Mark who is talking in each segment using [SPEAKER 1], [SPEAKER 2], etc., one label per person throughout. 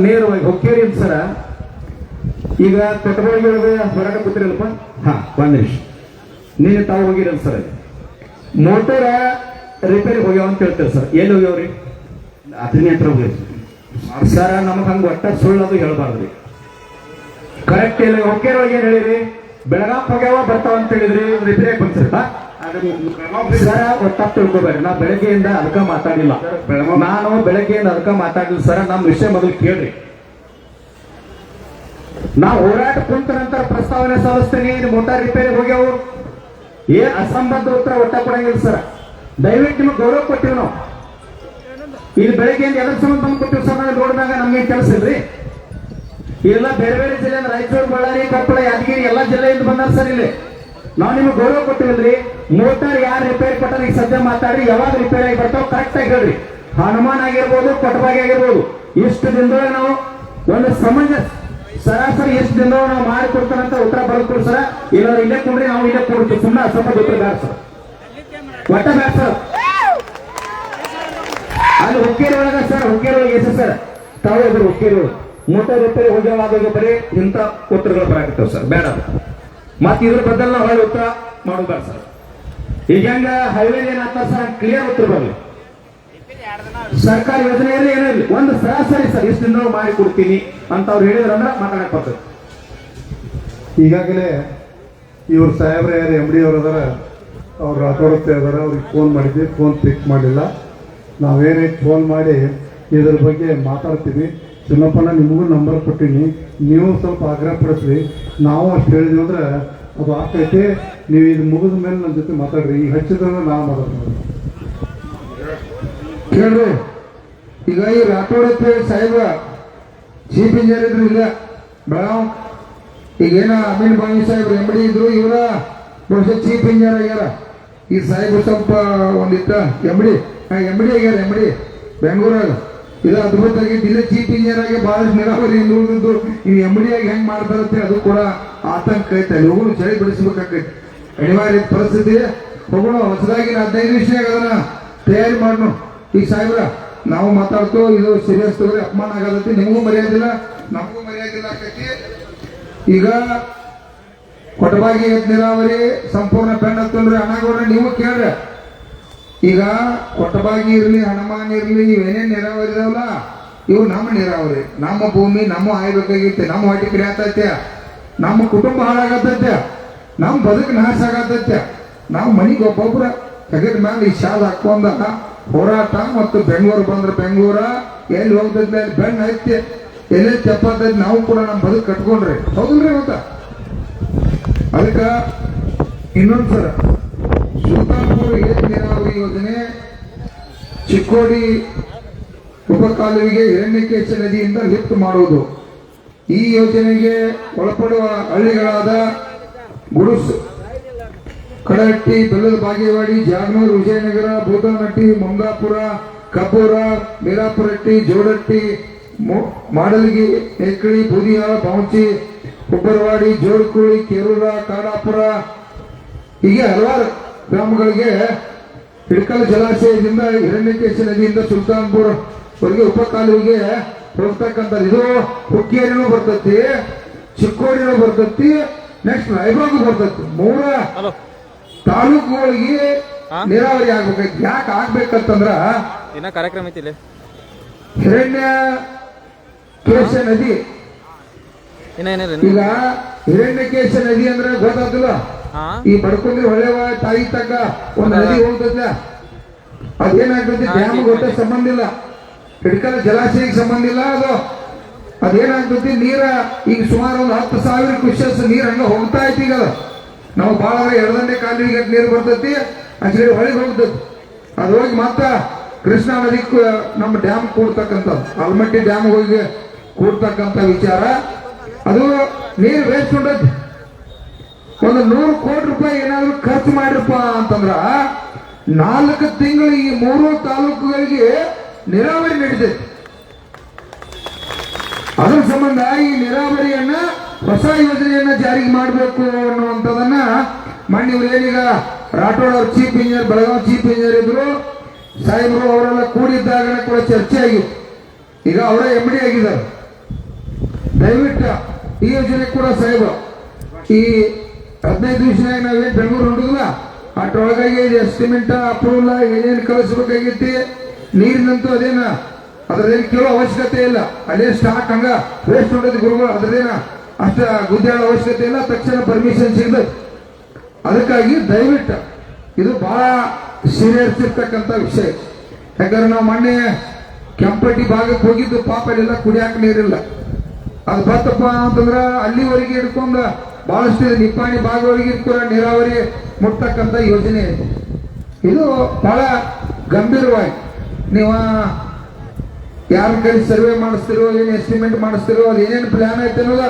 [SPEAKER 1] ನೇರವಾಗಿ ಹೊಕ್ಕೇರಿ ಅಂತ ಸರ. ಈಗ ಕೊಟ್ಟಬಾಳಿಗೆ ಹೊರಗೆ ಕೂತಿರಲ್ಪ. ಹಾ, ಒಂದ್ ನಿಮಿಷ. ನೀನು ತಾವು ಹೋಗಿರಲ್ಲ ಸರ್. ಮೋಟರ್ ರಿಪೇರಿ ಹೋಗ್ಯಾವ ಅಂತ ಹೇಳ್ತಾರೆ ಸರ್. ಎಲ್ಲಿ ಹೋಗ್ಯಾವ್ರಿ? ಅತನಿ ಹತ್ರ ಹೋಗ್ಯಾವ ಸರ. ನಮಗ್ ಹಂಗ ಒಟ್ಟ ಸುಳ್ಳದು ಹೇಳ್ಬಾರ್ದ್ರಿ. ಕರೆಕ್ಟ್ ಇಲ್ಲ. ಹೊಕ್ಕೇರಿ ಒಳಗೆ ಏನ್ ಹೇಳಿರಿ? ಬೆಳಗಾವ್ ಹೋಗ್ಯಾವ ಬರ್ತಾವ ಅಂತ ಹೇಳಿದ್ರಿ. ರಿಪೇರಿ ಬಂದ್ಸರ್ ಸರ. ಒಟ್ಟ ತಿಳ್ಕೊಬೇಡ್ರಿ. ನಾ ಬೆಳಗ್ಗೆಯಿಂದ ಅದಕ್ಕ ಮಾತಾಡಿಲ್ಲ. ನಾನು ಬೆಳಗ್ಗೆಯಿಂದ ಅದಕ್ಕ ಮಾತಾಡಿಲ್ಲ ಸರ. ನಮ್ ವಿಷಯ ಮೊದಲು ಕೇಳ್ರಿ. ನಾವು ಹೋರಾಟ ಕುಂತ ನಂತರ ಪ್ರಸ್ತಾವನೆ ಸಲ್ಲಿಸ್ತೀನಿ. Motor repair ಹೋಗ್ಯಾವು. ಏನ್ ಅಸಂಬದ್ಧ ಉತ್ತರ ಒಟ್ಟ ಕೊಡಂಗಿಲ್ಲ ಸರ್. ದಯವಿಟ್ಟು ನಿಮ್ಗೆ ಗೌರವ ಕೊಟ್ಟಿವಿ ನಾವು. ಇಲ್ಲಿ ಬೆಳಗ್ಗೆಯಿಂದ ಎದ್ರ ಸಂಬಂಧ ನಮ್ಗೆ ಕೊಟ್ಟಿವಿ ಸರ್. ನಾವು ನೋಡಿದಾಗ ನಮ್ಗೆ ಕೆಲಸ ಇಲ್ರಿ. ಇವೆಲ್ಲ ಬೇರೆ ಬೇರೆ ಜಿಲ್ಲೆ, ರಾಯಚೂರು, ಬಳ್ಳಾರಿ, ಕೊಪ್ಪಳ, ಯಾದಗಿರಿ ಎಲ್ಲ ಜಿಲ್ಲೆಯಿಂದ ಬಂದಾರ ಸರ್. ಇಲ್ಲಿ ನಾವು ನಿಮ್ಗೆ ಗೌರವ ಕೊಟ್ಟಿವಿಲ್ರಿ. ಮೋಟಾರ್ ಯಾರು ರಿಪೇರಿ ಕೊಟ್ಟಾರ ಈಗ ಸದ್ಯ ಮಾತಾಡ್ರಿ. ಯಾವಾಗ ರಿಪೇರಿ ಆಗಿ ಬರ್ತಾವ ಕರೆಕ್ಟ್ ಆಗಿ ಹೇಳ್ರಿ. ಹನುಮಾನ್ ಆಗಿರ್ಬೋದು, ಕೊಟ್ಟಬಾಗಿ ಆಗಿರ್ಬೋದು. ಇಷ್ಟು ದಿನದೊಳಗೆ ನಾವು ಒಂದು ಸಮಂಜಸ ಸರಾಸರಿ ಎಷ್ಟು ದಿನದೊಳಗೆ ನಾವು ಮಾಡಿ ಕೊಡ್ತಾರಂತ ಉತ್ತರ ಬರ್ಕೊಡ್ರಿ ಸರ. ಇಲ್ಲ ಇಲ್ಲೇ ಕೊಡ್ರಿ, ನಾವು ಇಲ್ಲೇ ಕೊಡ್ತೀವಿ. ಸುಮ್ಮನೆ ಅಸಂಬದ್ಧ ಉತ್ತರ ಬೇಡ ಸರ್. ಒಟ್ಟ ಬೇಡ ಸರ್. ಅಲ್ಲಿ ಹೊಕ್ಕೇರಿ ಒಳಗ ಸರ್, ಹೊಕ್ಕೇರಿ ಒಳಗೆ ಎಸ್ ಸರ್ ತಾವು ಅದ್ರ ಹೊಕ್ಕೇರಿ ಒಳಗೆ ಮೋಟಾರ್ ರಿಪೇರಿ ಹೋಗ್ಯಾವಾಗ ಬರೀ ಇಂಥ ಉತ್ತರಗಳು ಬರಾಕತ್ತೇವ ಸರ್. ಬೇಡ. ಮತ್ತೆ ಇದ್ರ ಬದಲು ನಾವು ಹೊಳ್ಳಿ ಉತ್ತರ ಮಾಡೋದು ಬೇಡ ಸರ್. ಈಗ ಹೆಂಗ ಹೈವೇ ಏನಾಗ್ತದೆ ಸರ್, ಕ್ಲಿಯರ್ ಉತ್ತರ ಬರಲಿ. ಸರ್ಕಾರಿ ಯೋಜನೆಯಲ್ಲಿ ಏನಿರಲಿ ಒಂದು ಸರಾಸರಿ ಸರ್ ಇಷ್ಟು ದಿನ ಮಾಡಿ ಕೊಡ್ತೀನಿ ಅಂತ ಅವ್ರು ಹೇಳಿದ್ರಂದ್ರೆ ಮಾತಾಡಕ್ ಬರ್ತದೆ.
[SPEAKER 2] ಈಗಾಗಲೇ ಇವ್ರ ಸಾಹೇಬ್ರ ಯಾರು ಎಮ್ ಡಿ ಅವ್ರು ಅದಾರ, ಅವ್ರು ರಾಥೋಡತ್ತೆ ಅದಾರ. ಅವ್ರಿಗೆ ಫೋನ್ ಮಾಡಿದ್ವಿ, ಫೋನ್ ಪಿಕ್ ಮಾಡಿಲ್ಲ. ನಾವೇನೇ ಫೋನ್ ಮಾಡಿ ಇದ್ರ ಬಗ್ಗೆ ಮಾತಾಡ್ತೀವಿ. ಚಿನ್ನಪ್ಪನ ನಿಮಗೂ ನಂಬರ್ ಕೊಟ್ಟಿನಿ, ನೀವು ಸ್ವಲ್ಪ ಆಗ್ರಹ ಪಡಿಸ್ರಿ. ನಾವು ಅಷ್ಟು ಹೇಳಿದ್ವಿ ಅಂದ್ರೆ ಅದು ಆಗ್ತೈತೆ. ನೀವು ಇದು ಮುಗಿದ ಮೇಲೆ ನನ್ನ ಜೊತೆ ಮಾತಾಡ್ರಿ. ಈಗ ಹಚ್ಚಿದ್ರೆ ನಾವು ಮಾತಾಡ್ತೀವಿ.
[SPEAKER 3] ಕೇಳ್ರಿ. ಈಗ ಈ ರಾಠೋಡತ್ತೆ ಸಾಹೇಬ್ರ ಚೀಫ್ ಇಂಜಿನಿಯರ್ ಇದ್ರು ಇಲ್ಲ ಬೆಳಗಾವ್. ಈಗೇನ ಅಮೀನ್ ಬಾವಿ ಸಾಹೇಬ್ರು ಎಮ್ ಡಿ ಇದ್ರು. ಇವರ ಬಹುಶಃ ಚೀಫ್ ಇಂಜಿನಿಯರ್ ಆಗ್ಯಾರ. ಈ ಸಾಹೇಬ್ರು ಸ್ವಲ್ಪ ಒಂದಿತ್ತ ಎಮ್ ಡಿ ಆಗ್ಯಾರ. ಎಮ್ ಡಿ ಬೆಂಗಳೂರಾಗ ಇದು ಅದ್ಭುತವಾಗಿ ಇಲ್ಲೇ ಚೀಫ್ ಇಂಜಿನಿಯರ್ ಆಗಿ ಬಹಳಷ್ಟು ನೀರಾವರಿ ಹಿಂದುಳಿದಿದ್ದು. ಈ ಎಮ್ ಡಿ ಆಗಿ ಹೆಂಗ್ ಮಾಡ್ತಾರತ್ತೆ ಅದು ಕೂಡ ಆತಂಕ ಐತೆ. ಅಲ್ಲಿ ಹೋಗೋಣ, ಚಳಿ ಬಿಡಿಸ್ಬೇಕಾಗೈತಿ. ಅನಿವಾರ್ಯ ಪರಿಸ್ಥಿತಿ. ಹೋಗೋಣ. ಹೊಸದಾಗಿ 15 ನಿಮಿಷನಾಗ ಅದನ್ನ ತಯಾರಿ ಮಾಡೋಣ. ಈಗ ಸಾಹೇಬ್ರ ನಾವು ಮಾತಾಡ್ತೋ, ಇದು ಸೀರಿಯಸ್ ತಗೋರಿ. ಅಪಮಾನ ಆಗದೈತಿ. ನಿಮಗೂ ಮರ್ಯಾದಿಲ್ಲ, ನಮಗೂ ಮರ್ಯಾದಿಲ್ಲ ಆಕೈತಿ. ಈಗ ಕೊಟ್ಟಬಾಗಿ ನೀರಾವರಿ ಸಂಪೂರ್ಣ ಪೆಂಡ್ ಹತ್ತಂದ್ರೆ ಅಣ್ಣಗೌಡ್ರೆ ನೀವು ಕೇಳ್ರಿ. ಈಗ ಕೊಟ್ಟಬಾಗಿ ಇರ್ಲಿ, ಹನುಮಾನ್ ಇರ್ಲಿ, ಇವೇನೇನ್ ನೀರಾವರಿ ಇದಾವಲ್ಲ ಇವು ನಮ್ಮ ನೀರಾವರಿ. ನಮ್ಮ ಭೂಮಿ ನಮ್ಮ ಆಯ್ಬೇಕಾಗೈತೆ. ನಮ್ಮ ಹೊಟ್ಟೆ ಕಡೆ ಆತೈತೆ. ನಮ್ಮ ಕುಟುಂಬ ಹಾಳಾಗತೈತೆ. ನಮ್ಮ ಬದುಕು ನಾಶ ಆಗತೈತೆ. ನಾವು ಮನಿಗೆ ಒಬ್ಬೊಬ್ರ ತೆಗೆದ ಮೇಲೆ ಈ ಶಾಲ ಹಾಕೊಂಡ ಹೋರಾಟ. ಮತ್ತು ಬೆಂಗಳೂರು ಬಂದ್ರೆ ಬೆಂಗಳೂರ ಎಲ್ಲಿ ಹೋಗ್ತೈತಿ ಅಲ್ಲಿ ಬೆಣ್ಣ ಐತಿ, ಎಲ್ಲೇ ಚಪ್ಪತ್ತೈತಿ. ನಾವು ಕೂಡ ನಮ್ಮ ಬದುಕು ಕಟ್ಕೊಂಡ್ರಿ, ಹೌದಿಲ್ರಿ? ಗೊತ್ತಾ? ಅದಕ್ಕೆ ಇನ್ನೊಂದ್ಸರ ಸುಲ್ತಾನ್ಪುರ ನೀರಾವರಿ ಯೋಜನೆ, ಚಿಕ್ಕೋಡಿ ಉಪಕಾಲುವೆಗೆ ಹಿರಣ್ಯಕೇಶ ನದಿಯಿಂದ ಲಿಫ್ಟ್ ಮಾಡುವುದು. ಈ ಯೋಜನೆಗೆ ಒಳಪಡುವ ಹಳ್ಳಿಗಳಾದ ಗುಡುಸು, ಕಡಹಟ್ಟಿ, ಬೆಲ್ಲದ ಬಾಗೇವಾಡಿ, ಜಾಗನೂರು, ವಿಜಯನಗರ, ಬೂದನಹಟ್ಟಿ, ಮಂಗಾಪುರ, ಕಬ್ಬೂರ, ಮೀರಾಪುರಟ್ಟಿ, ಜೋಡಟ್ಟಿ, ಮಾಡಲಗಿ, ನೆಕ್ಕಳಿ, ಬೂದಿಯಾಳ, ಬಾಂಚಿ, ಹುಬ್ಬರವಾಡಿ, ಜೋಡ್ಕುಳಿ, ಕೇರೂರ, ಕಾಡಾಪುರ ಹೀಗೆ ಹಲವಾರು ಗ್ರಾಮಗಳಿಗೆ ಹಿಡಕಲ್ ಜಲಾಶಯದಿಂದ ಹಿರಣ್ಯಕೇಶ ನದಿಯಿಂದ ಸುಲ್ತಾನ್ಪುರ ವರೆಗೆ ಉಪಕಾಲುವೆಗೆ ಹೋಗ್ತಕ್ಕಂಥ ಇದು ಹುಕ್ಕೇರಿನೂ ಬರ್ತೈತಿ, ಚಿಕ್ಕೋಡಿನೂ ಬರ್ತೈತಿ, ನೆಕ್ಸ್ಟ್ ರಾಯಬಾಗು ಬರ್ತೈತಿ. 3 ತಾಲೂಕುಗಳಿಗೆ ನೀರಾವರಿ ಆಗ್ಬೇಕೈತಿ. ಯಾಕೆ ಆಗ್ಬೇಕಂತಂದ್ರ
[SPEAKER 4] ಕಾರ್ಯಕ್ರಮ ಐತಿ.
[SPEAKER 3] ಹಿರಣ್ಯಕೇಶ ನದಿ ಈಗ ಹಿರಣ್ಯಕೇಶ ನದಿ ಅಂದ್ರೆ ಗೊತ್ತಾಗ್ತದ. ಈ ಬಡ್ಕೊಂಡ್ರಿ ಹೊಳೆವ ತಾಯಿ ತಕ್ಕ ಒಂದು ನದಿ ಹೋಗ್ತದ. ಅದೇನಾಗ್ತೈತಿ, ಡ್ಯಾಮ್ ಗೊತ್ತ ಸಂಬಂಧ ಇಲ್ಲ, ಹಿಡ್ಕಲ್ ಜಲಾಶಯಕ್ಕೆ ಸಂಬಂಧ ಇಲ್ಲ. ಅದೇನಾಗ್ತೈತಿ, ನೀರ ಈಗ ಸುಮಾರು ಒಂದು 10,000 ಕ್ಯೂಸೆಕ್ಸ್ ನೀರ್ ಹಂಗ ಹೋಗ್ತಾ ಐತಿ. ಈಗ ನಾವು ಬಾಳ ಎಡದಂಡೆ ಕಾಲುವೆಗೆ ನೀರು ಬರ್ತೈತಿ, ಆಚೆ ಹೊಳೆಗೆ ಹೋಗ್ತೈತಿ. ಅದು ಹೋಗಿ ಮತ್ತ ಕೃಷ್ಣಾ ನದಿ ನಮ್ಮ ಡ್ಯಾಮ್ ಕೂಡ್ತಕ್ಕಂಥದ್ದು, ಆಲ್ಮಟ್ಟಿ ಡ್ಯಾಮ್ ಹೋಗಿ ಕೂಡ್ತಕ್ಕಂಥ ವಿಚಾರ. ಅದು ನೀರು ವೇಸ್ಟ್ ಉಂಟೈತಿ. ಒಂದು 100 ಕೋಟಿ ರೂಪಾಯಿ ಏನಾದ್ರು ಖರ್ಚು ಮಾಡಿರಪ್ಪ ಅಂತಂದ್ರ 4 ತಿಂಗಳು ಈ 3 ತಾಲೂಕುಗಳಿಗೆ ನೀರಾವರಿ ನಡೀತೈತಿ. ಅದ್ರ ಸಂಬಂಧ ಈ ನೀರಾವರಿಯನ್ನ ಹೊಸ ಯೋಜನೆಯನ್ನ ಜಾರಿಗೆ ಮಾಡಬೇಕು ಅನ್ನುವಂಥದನ್ನ ಮಾನ್ಯವರು ಏನೀಗ ರಾಠೋಡ್ ಅವ್ರ chief engineer, Belagavi chief engineer ಇದ್ರು, ಸಾಹೇಬರು ಅವರೆಲ್ಲ ಕೂಡಿದ್ದಾಗ ಕೂಡ ಚರ್ಚೆ ಆಗಿತ್ತು. ಈಗ ಅವರ MD ಆಗಿದ್ದಾರೆ. ದಯವಿಟ್ಟು ಈ ಯೋಜನೆ ಕೂಡ ಸಾಹೇಬ ಈ 15 ದಿವಸನಾಗ ನಾವೇನು ಬೆಂಗಳೂರು ನೋಡುದಿಲ್ಲ ಅಷ್ಟರೊಳಗಾಗಿ ಎಸ್ಟಿಮೇಟ್ ಅಪ್ರೂವಲ್ ಏನೇನು ಕಳಿಸ್ಬೇಕಾಗೈತಿ. ನೀರಿನಂತೂ ಅದ್ರದೇನು ಕೇಳೋ ಅವಶ್ಯಕತೆ ಇಲ್ಲ. ಅಲ್ಲೇ ಸ್ಟಾಕ್ ಹಂಗ ವೇಸ್ಟ್ ನೋಡೋದು ಗುರುಗಳು, ಅದ್ರದೇನ ಅಷ್ಟ ಗುದ್ದಾಡೋ ಅವಶ್ಯಕತೆ ಇಲ್ಲ. ತಕ್ಷಣ ಪರ್ಮಿಷನ್ ಸಿಗ್ತದೆ. ಅದಕ್ಕಾಗಿ ದಯವಿಟ್ಟು ಇದು ಬಹಳ ಸೀರಿಯಸ್ ಇರ್ತಕ್ಕಂಥ ವಿಷಯ. ಯಾಕಂದ್ರೆ ನಾವು ಮೊನ್ನೆ ಕೆಂಪಟ್ಟಿ ಭಾಗಕ್ಕೆ ಹೋಗಿದ್ದು, ಪಾಪ ಅಲ್ಲೆಲ್ಲ ಕುಡಿಯಾಕ ನೀರಿಲ್ಲ. ಅದು ಬತ್ತಪ್ಪ ಅಂತಂದ್ರೆ ಅಲ್ಲಿವರೆಗೆ ಹಿಡ್ಕೊಂಡು ಬಹಳಷ್ಟು ನಿಪ್ಪಾಣಿ ಭಾಗವರೆಗೆ ಕೂಡ ನೀರಾವರಿ ಮುಟ್ತಕ್ಕಂಥ ಯೋಜನೆ ಇದೆ. ಇದು ಬಹಳ ಗಂಭೀರವಾಗಿ ನೀವು ಯಾರ ಕೈ ಸರ್ವೆ ಮಾಡಿಸ್ತಿರೋ, ಏನು ಎಸ್ಟಿಮೇಟ್ ಮಾಡಿಸ್ತಿರೋ, ಅದು ಏನೇನು ಪ್ಲಾನ್ ಐತೆ ಅನ್ನೋದು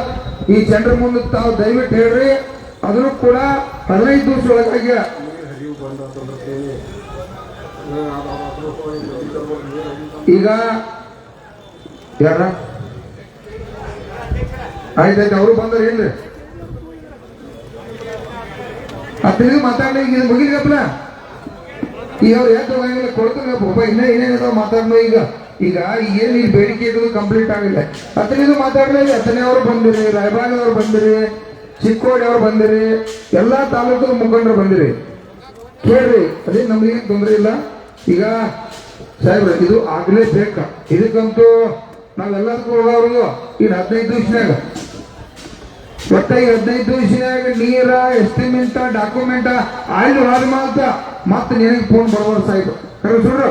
[SPEAKER 3] ಈ ಜನರ ಮುಂದೆ ತಾವು ದಯವಿಟ್ಟು ಹೇಳ್ರಿ. ಅದನ್ನು ಕೂಡ 15 ದಿವಸ ಒಳಗಾಗಿ ಈಗ ಯಾರ ಆಯ್ತಾಯ್ತು ಅವರು ಬಂದ್ರೆ ಏನ್ರಿ ಅದ್ರಿಂದ ಮಾತಾಡ್ಲಿ. ಈಗ ಮುಗಿಲಿಗಪ್ಪಲ ಈಗ ಅವ್ರು ಯಾಕೆ ಹೋಗಂಗಿಲ್ಲ ಕೊಡ್ತಾರಪ್ಪ. ಇನ್ನ ಏನೇನಿದಾವ ಮಾತಾಡೋ. ಈಗ ಏನು ಈ ಬೇಡಿಕೆ ಇರೋದು ಕಂಪ್ಲೀಟ್ ಆಗಿಲ್ಲ. ಹತ್ತನೇದು ಮಾತಾಡಲೇ ಇಲ್ಲ. ಹತ್ತನೇ ಅವರು ಬಂದಿರಿ, ರಾಯಬಾಗದವ್ರು ಬಂದಿರಿ, ಚಿಕ್ಕೋಡಿ ಅವ್ರು ಬಂದಿರಿ, ಎಲ್ಲಾ ತಾಲೂಕು ಮುಖಂಡರು ಬಂದಿರಿ. ಕೇಳ್ರಿ, ಅದೇ ನಮ್ಗೇನು ತೊಂದರೆ ಇಲ್ಲ. ಈಗ ಸಾಹೇಬ್ರ ಇದು ಆಗ್ಲೇಬೇಕ. ಇದಕ್ಕಂತೂ ನಾವೆಲ್ಲದಕ್ಕೂ ಹೋಗೋರು ಇನ್ನು 15 ದಿವಸನಾಗ ಒಟ್ಟ ಈ 15 ದಿವಸನಾಗ ನೀರ ಎಸ್ಟಿಮೇಟ್ ಡಾಕ್ಯುಮೆಂಟ್ ಅಲ್ಲಿ ಹೋದ ಮತ್ತೆ ನಿನಗೆ ಫೋನ್ ಬರೋರು ಸಾಹೇಬ್ರು ಕರೆ ಸುಡ್ರು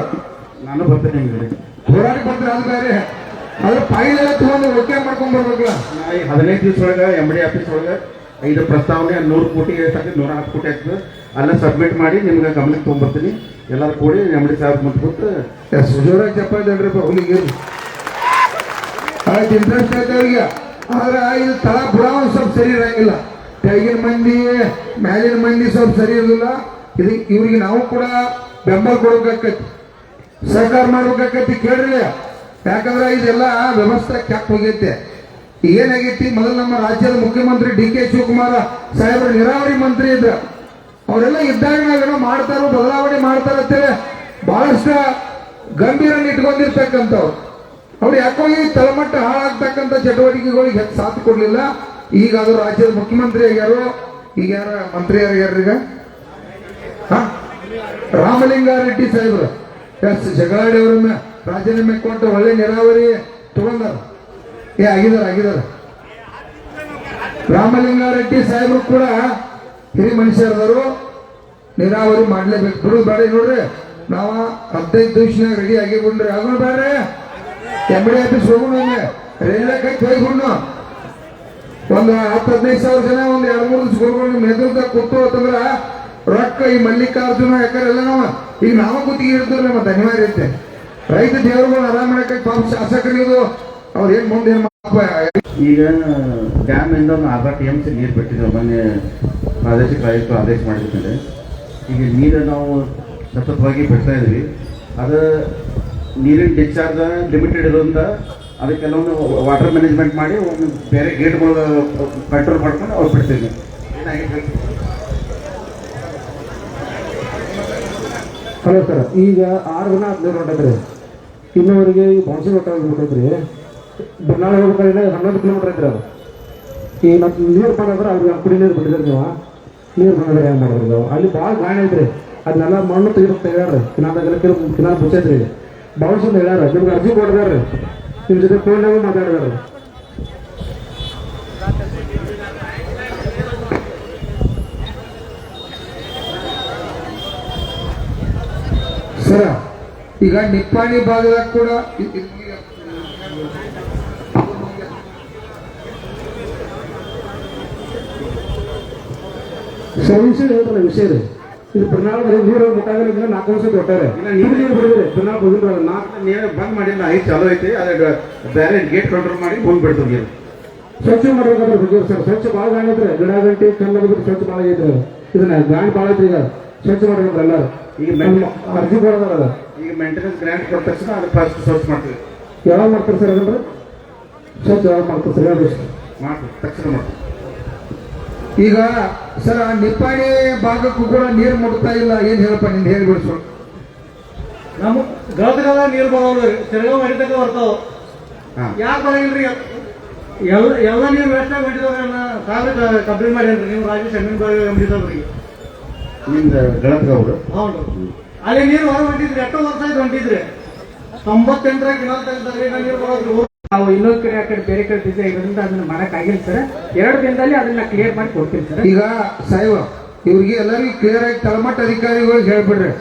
[SPEAKER 1] ನಾನು ಬರ್ತೇನೆ.
[SPEAKER 3] ಹೋರಾಟಕ್ಕೆ ಬರ್ತಾರೆ. ಅದು ಬೇರೆ ಅದ್ರ ಫೈಲ್ ಎಲ್ಲ ತಗೊಂಡು ಓಕೆ ಮಾಡ್ಕೊಂಡ್ ಬರ್ಬೇಕಲ್ಲ.
[SPEAKER 1] 15 ದಿವಸ ಒಳಗೆ MD ಆಫೀಸ್ ಒಳಗೆ 5 ಪ್ರಸ್ತಾವನೆ 100 ಕೋಟಿ ಎಷ್ಟಾಗ್ತದೆ, 110 ಕೋಟಿ ಆಗ್ತದೆ. ಅಲ್ಲ ಸಬ್ಮಿಟ್ ಮಾಡಿ ನಿಮ್ಗೆ ಗಮನಕ್ಕೆ ತೊಗೊಂಡ್ಬರ್ತೀನಿ. ಎಲ್ಲರೂ ಕೂಡಿ MD ಸಾಹೇಬ್ ಮುಂದ್ಬಿಟ್ಟು
[SPEAKER 3] ಜೋರಾಗಿ ಚಪ್ಪಾಳೆ ಹುಲಿಗೆ ಆಯ್ತು. ಇಂಟ್ರೆಸ್ಟ್ ಐತೆ ಅವ್ರಿಗೆ. ಆದ್ರೆ ಇದು ತಳ ಬುಡಾವ ಸ್ವಲ್ಪ ಸರಿ ಇರಂಗಿಲ್ಲ. ಕೆಳಗಿನ ಮಂದಿ ಮ್ಯಾಲಿನ ಮಂದಿ ಸ್ವಲ್ಪ ಸರಿ ಇರೋದಿಲ್ಲ. ಇವ್ರಿಗೆ ನಾವು ಕೂಡ ಬೆಂಬಲ ಕೊಡ್ಬೇಕಾಕೈತಿ, ಸಹಕಾರ ಮಾಡ್ಬೇಕಾಕೈತಿ. ಕೇಳ್ರಿ, ಯಾಕಂದ್ರೆ ಇದೆಲ್ಲ ವ್ಯವಸ್ಥೆ ಕ್ಯಾಪ್ ಹೋಗೈತೆ. ಏನಾಗೈತಿ, ಮೊದಲು ನಮ್ಮ ರಾಜ್ಯದ ಮುಖ್ಯಮಂತ್ರಿ DK ಶಿವಕುಮಾರ ಸಾಹೇಬ್ರು ನೀರಾವರಿ ಮಂತ್ರಿ ಇದ್ರು. ಅವರೆಲ್ಲ ಇದ್ದಾಗ ನಾವೇನೋ ಮಾಡ್ತಾರೋ ಬದಲಾವಣೆ ಮಾಡ್ತಾರಂತೇಳಿ ಬಹಳಷ್ಟು ಗಂಭೀರ ಇಟ್ಕೊಂಡಿರ್ತಕ್ಕಂಥವ್ರು. ಅವ್ರು ಯಾಕೋ ಈ ತಳಮಟ್ಟ ಹಾಳಾಗ್ತಕ್ಕಂಥ ಚಟುವಟಿಕೆಗಳಿಗೆ ಸಾಥ್ ಕೊಡ್ಲಿಲ್ಲ. ಈಗ ಅದು ರಾಜ್ಯದ ಮುಖ್ಯಮಂತ್ರಿ ಆಗ್ಯಾರು. ಈಗ ಯಾರ ಮಂತ್ರಿ ಯಾರ್ಯಾರೀಗ ರಾಮಲಿಂಗಾರೆಡ್ಡಿ ಸಾಹೇಬ್ರು ಜಗಳಾಡಿ ಅವರನ್ನ ರಾಜೀನಾಮೆ ಕೊಟ್ಟು ಒಳ್ಳೆ ನೀರಾವರಿ ತಗೊಂಡಾರ. ಆಗಿದಾರ ರಾಮಲಿಂಗಾರೆಡ್ಡಿ ಸಾಹೇಬ್ರು ಕೂಡ ಹಿರಿಯ ಮನುಷ್ಯರದವರು. ನೀರಾವರಿ ಮಾಡ್ಲೇಬೇಕು. ಬಿಡು ಬೇಡ. ನೋಡ್ರಿ, ನಾವು 15 ದಿವಸನಾಗ ರೆಡಿ ಆಗಿಬಿಡ್ರಿ. ಆಗೋಣ ಬೇಡ್ರಿ. MD ಆಫೀಸ್ ಹೋಗೋಣ. ರೈಲ್ವೆ ಕೈ ಹೋಗ್ಕೊಂಡು ಒಂದು 10-15 ಸಾವಿರ ಜನ ಒಂದು 2-3 ದಿವಸ ಹೋಗ್ಕೊಂಡು ಮೆದುಳ್ದಾಗ ಕೂತು ಅಂತಂದ್ರ ರೊಕ್ಕ ಈ ಮಲ್ಲಿಕಾರ್ಜುನ ಯಾಕಂದ್ರೆ ಎಲ್ಲ ನಾವು ಈಗ ನಾವ ಗುತ್ತಿಗೆ ಇರ್ತೀವ್ರಿ. ಮತ್ತೆ ಅನಿವಾರ್ಯ ಐತೆ. ರೈತ ದೇವರುಗಳು ಆರಾಮ್ ಮಾಡಕ್ಕೆ ಪಾಪ ಶಾಸಕರಿಗೂ ಅವ್ರು ಏನ್ ಮುಂದೆ
[SPEAKER 1] ಈಗ ಡ್ಯಾಮ್ ಇಂದ ಒಂದು 60 TMC ನೀರು ಬಿಟ್ಟಿದ್ದೇವೆ. ಮೊನ್ನೆ ಪ್ರಾದೇಶಿಕ ಆಯುಕ್ತರು ಆದೇಶ ಮಾಡಿರ್ತಾರೆ. ಈಗ ನೀರು ನಾವು ಸತತವಾಗಿ ಬಿಡ್ತಾ ಇದ್ವಿ. ಅದು ನೀರಿನ ಡಿಸ್ಚಾರ್ಜ್ ಲಿಮಿಟೆಡ್ ಇರೋದ್ರಿಂದ ಅದಕ್ಕೆ ಕೆಲವೊಂದು ವಾಟರ್ ಮ್ಯಾನೇಜ್ಮೆಂಟ್ ಮಾಡಿ ಒಂದು ಬೇರೆ ಗೇಟ್ಗಳು ಕಂಟ್ರೋಲ್ ಮಾಡ್ಕೊಂಡು ಅವ್ರು ಬಿಡ್ತೀವಿ.
[SPEAKER 4] ಹಲೋ ಸರ್, ಈಗ 6 ದಿನ 15 ಹೊಂಟೈತ್ರಿ. ಇನ್ನೂವರೆಗೆ ಈ ಬೌನ್ಸಿ ಹೊಟ್ಟ ಹೋಗ್ಬಿಟ್ಟೈತ್ರಿ. ಬರ್ನಾಳ ಹೋಗ್ಬೇಕಾದ್ರೆ 11 ಕಿಲೋಮೀಟರ್ ಐತ್ರಿ. ಅದು ಈ ಮತ್ತೆ ನೀರು ಬಂದ್ರೆ ಅವ್ರಿಗೆ ಕುಡಿ ನೀರು ಬಿಟ್ಟಿದ್ರಿ. ನೀರು ಬಂದ್ರೆ ಹೆಂಗೆ ಮಾಡಿದ್ರಿ ನಾವು? ಅಲ್ಲಿ ಭಾಳ ಗಾಣ ಐತ್ರಿ. ಅದನ್ನೆಲ್ಲ ಮಣ್ಣು ತೆಗ್ಯಾರ್ರಿ. ಕಿನಾಲ್ ಮುಚ್ಚೈತ್ರಿ. ಬೌನ್ಸ್ ಅಂತ ಹೇಳ್ಯಾರ. ನಿಮ್ಗೆ ಅರ್ಜಿ ಕೊಡ್ದಾರ್ರಿ. ನಿಮ್ಮ ಜೊತೆ ಫೋನ್ನಾಗ ಮಾತಾಡಿದಾರೆ.
[SPEAKER 3] ಸರ ಈಗ ನಿಪ್ಪಾಣಿ ಭಾಗದಾಗ ಕೂಡ
[SPEAKER 4] ವಿಷಯ ಹೇಳ್ತಾರೆ. ವಿಷಯ ರೀ, ಇದು ಬರ್ನಾಳ ನೀರು ಮುಟ್ಟಾಗಲಿಲ್ಲ. 4 ವರ್ಷ ಕೊಟ್ಟಾರೆ. ನೀರು ಬಿಡಿದ್ರಿ. ಬರ್ನಾಳ ಹೋಗಿದ್ರೆ 4
[SPEAKER 1] ನೀರು ಬಂದ್ ಮಾಡಿಲ್ಲ. 5 ಚಾಲೂ ಐತಿ. ಅದ್ರ ಬೇರೆ ಗೇಟ್ ಕಂಟ್ರೋಲ್ ಮಾಡಿ ಮುಂದೆ ಬಿಡ್ತೀವಿ. ನೀರು
[SPEAKER 4] ಸ್ವಚ್ಛ ಮಾಡ್ಬೇಕಾದ್ರೆ ಬಗ್ಗೆ ಸರ್. ಸ್ವಚ್ಛ ಭಾಳ ಗಾಣೈತ್ರಿ. ಗಿಡ ಗಂಟೆ ಕಲ್ಲ ಬಿಟ್ಟು ಸ್ವಚ್ಛ ಭಾಳ ಐತ್ರಿ. ಇದನ್ನ ಗಾಣಿ ಭಾಳ ಐತ್ರಿ. ಈಗ ಸ್ವಚ್ಛ ಮಾಡ್ಬೇಕು ಎಲ್ಲರೂ. ಈಗ ಅರ್ಜಿ ಕೊಡೋದಾರ. ಅದ
[SPEAKER 1] ಈಗ ಮೇಂಟೆನೆನ್ಸ್ ಗ್ರಾಂಟ್ ಕೊಟ್ಟ ತಕ್ಷಣ ಅದು ಫಸ್ಟ್ ಸ್ವಚ್ಛ ಮಾಡ್ತೀವಿ.
[SPEAKER 4] ಯಾವಾಗ ಮಾಡ್ತಾರೆ ಸರ್? ಅದನ್ನ ಸ್ವಚ್ಛ ಯಾವಾಗ ಮಾಡ್ತಾರೆ ಸರ್? ಹೇಳಿ
[SPEAKER 1] ಮಾಡ್ತೀವಿ, ತಕ್ಷಣ ಮಾಡ್ತೀವಿ.
[SPEAKER 3] ಈಗ ಸರ ನಿಪ್ಪಾಣಿ ಭಾಗಕ್ಕೂ ಕೂಡ ನೀರು ಮುಟ್ತಾ ಇಲ್ಲ. ಏನ್ ಹೇಳಪ್ಪ ನಿಂದ ಹೇಳ್ಬಿಡ್ಸು.
[SPEAKER 5] ನಮ್ಮ ಗಳದಗಾಲ ನೀರು ಬರೋದು ತಿರ್ಗಾ ಮರಿತಕ್ಕ ಬರ್ತಾವ.
[SPEAKER 3] ಹಾ.
[SPEAKER 2] ಯಾಕೆ ಬರಂಗಿಲ್ರಿ ಎಲ್ಲ ನೀವು ವೇಸ್ಟ್ ಮಾಡಿದವ್ರನ್ನ ಸಾವಿರ ಕಂಪ್ಲೇಂಟ್ ಮಾಡ್ಯಾನ್ರಿ ನೀವು ರಾಜೇಶ್ ಅಂಬಿದವ್ರಿಗೆ
[SPEAKER 3] ನಿಮ್ದ ಗಣಪಗೌಡ್ರು.
[SPEAKER 2] ಹೌದು ಅಲ್ಲಿ ನೀರು ಹೊರ ಹೊಂಟಿದ್ರಿ ಎಷ್ಟೋ ವರ್ಷ ಆಯ್ತು ಹೊಂಟಿದ್ರಿ 98 ಕಿನಾಲ್ ತೆಗ್ದಾರ್ರಿ ನೀರು ಬರೋದ್ರಿ
[SPEAKER 1] ನಾವು ಇನ್ನೊಂದು ಕಡೆ ಆ ಕಡೆ ಬೇರೆ ಕಡೆ ಬಿಸಿ ಇರೋದ್ರಿಂದ ಅದನ್ನ ಮಾಡಕ್ ಆಗಿಲ್ಲ ಸರ್. 2 ದಿನದಲ್ಲಿ ಅದನ್ನ ಕ್ಲಿಯರ್ ಮಾಡಿ ಕೊಡ್ತೀನಿ ಸರ್.
[SPEAKER 3] ಈಗ ಸಾಹೇಬ ಇವ್ರಿಗೆ ಎಲ್ಲರಿಗೂ ಕ್ಲಿಯರ್ ಆಗಿ ತಳಮಟ್ಟ ಅಧಿಕಾರಿಗಳಿಗೆ ಹೇಳ್ಬಿಡ್ರಿ,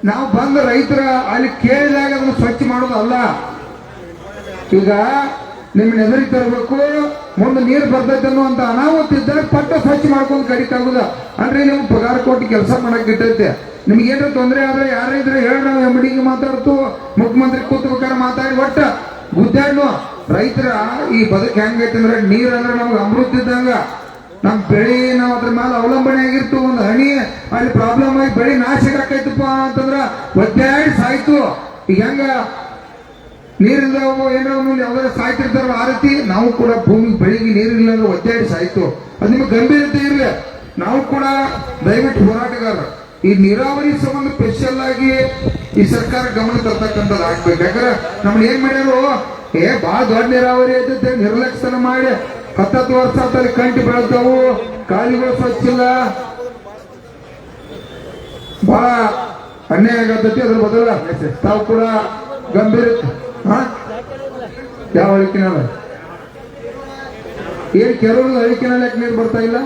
[SPEAKER 3] ನಾವು ಬಂದ ರೈತರ ಅಲ್ಲಿ ಕೇಳಿದಾಗ ಅದನ್ನು ಸ್ವಚ್ಛ ಮಾಡೋದು ಅಲ್ಲ. ಈಗ ನಿಮ್ಮನ್ನ ಎದುರಿಗೆ ತರಬೇಕು, ಮುಂದೆ ನೀರು ಬರ್ತೈತೆ ಅನ್ನುವಂತ ಅನಾಹುತ ಇದ್ದರೆ ಪಟ್ಟ ಸ್ವಚ್ಛ ಮಾಡ್ಕೊಂಡು ಕಡಿತಾಗುದ ಅಂದ್ರೆ ನೀವು ಪಗಾರ ಕೊಟ್ಟು ಕೆಲಸ ಮಾಡಕ್ ಇಟ್ಟೈತೆ. ನಿಮ್ಗೇನ್ರ ತೊಂದರೆ ಆದ್ರೆ ಯಾರ ಇದ್ರೆ ಹೇಳಿ, ನಾವು ಎಂಬಡಿಗೆ ಮಾತಾಡ್ತು, ಮುಖ್ಯಮಂತ್ರಿ ಕೂತ್ಬೇಕಾದ್ರೆ ಮಾತಾಡಿ ಒಟ್ಟ ಗುದ್ದಾಡ್ನು. ರೈತರ ಈ ಬದುಕು ಹೆಂಗೈತೆ ಅಂದ್ರೆ ನೀರ್ ಅಂದ್ರೆ ನಮ್ಗೆ ಅಮೃತ ಇದ್ದಂಗ. ನಮ್ ಬೆಳಿ ನಾವು ಅದ್ರ ಮೇಲೆ ಅವಲಂಬನೆ ಆಗಿರ್ತು, ಒಂದು ಹನಿ ಅಲ್ಲಿ ಪ್ರಾಬ್ಲಮ್ ಆಗಿ ಬೆಳಿ ನಾಶ ಆಕೈತಪ್ಪ ಅಂತಂದ್ರ ಒದ್ದಾಡಿ ಸಾಯ್ತು. ಈಗ ಹೆಂಗ ನೀರಿಲ್ಲ ಏನೋ ಯಾವ್ದಾರ ಸಾಯ್ತಿರ್ತಾರ ಆ ರೀತಿ ನಾವು ಕೂಡ ಭೂಮಿಗೆ ಬೆಳಿಗ್ಗೆ ನೀರಿಲ್ಲ ಅಂದ್ರೆ ಒದ್ದಾಡಿ ಸಾಯ್ತು. ಅದು ನಿಮ್ಗೆ ಗಂಭೀರತೆ ಇರಲಿ. ನಾವು ಕೂಡ ದಯವಿಟ್ಟು ಹೋರಾಟಗಾರ ಈ ನೀರಾವರಿ ಸಂಬಂಧ ಸ್ಪೆಷಲ್ ಆಗಿ ಈ ಸರ್ಕಾರ ಗಮನ ತರ್ತಕ್ಕಂಥದ್ದು ಆಗ್ಬೇಕು. ಯಾಕಂದ್ರೆ ನಮ್ಗೆ ಏನ್ ಮಾಡ್ಯಾರು, ಬಹಳ ದೊಡ್ಡ ನೀರಾವರಿ ಐತೆ ನಿರ್ಲಕ್ಷ್ಯ ಮಾಡಿ 10 ವರ್ಷ ಆತಲ್ಲಿ ಕಂಟಿ ಬೆಳೆತಾವು, ಕಾಲಿಗಳು ಸ್ವಚ್ಛ ಇಲ್ಲ, ಬಹಳ ಅನ್ಯಾಯ ಆಗತೈತಿ. ಅದ್ರ ಬದಲ ತಾವು ಕೂಡ ಗಂಭೀರ ಯಾವ ಅಳಿಕಿನಲ್ಲ ಏನ್ ಕೆಲವರು ಅಳಿಕಿನಲ್ಲಿ ಯಾಕೆ ನೀರು ಬರ್ತಾ ಇಲ್ಲ?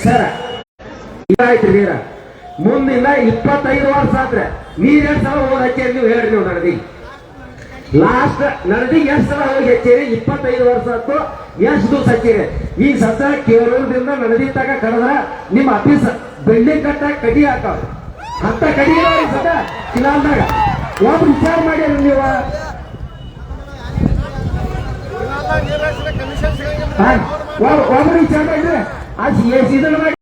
[SPEAKER 1] ಸರ್ ಆಯ್ತು ನೀರ ಮುಂದಿನ 25 ವರ್ಷ ಆದ್ರೆ ನೀರ್ ಎಷ್ಟು ಸಲ ಹೋಗಿ ಹಚ್ಚೇರಿ ನೀವು ಹೇಳ್ರಿ. ನೀವು ನಡದಿ ಲಾಸ್ಟ್ ನಡದಿಗೆ ಎಷ್ಟು ಸಲ ಹೋಗಿ ಹಚ್ಚೇರಿ? 25 ವರ್ಷ ಆಯ್ತು. ಎಷ್ಟು ದಿವಸ ಹಚ್ಚಿರಿ? ಈ ಸದ್ದ ಕೇರಳದಿಂದ ನಡದಿ ತಗ ಕಡದ್ರ ನಿಮ್ಮ ಆಫೀಸ್ ಬಿಲ್ಡಿಂಗ್ ಕಟ್ಟಾಗ ಕಡಿ ಹಾಕಾವ ಅಂತ ಕಡಿ ಸದ ಕಿನಾಲ್ದಾಗ ಒಬ್ರು ವಿಚಾರ ಮಾಡಿ ನೀವು ಒಬ್ರು ವಿಚಾರ ಮಾಡಿದ್ರೆ ಆ ಇದನ್ನ ಮಾಡಿ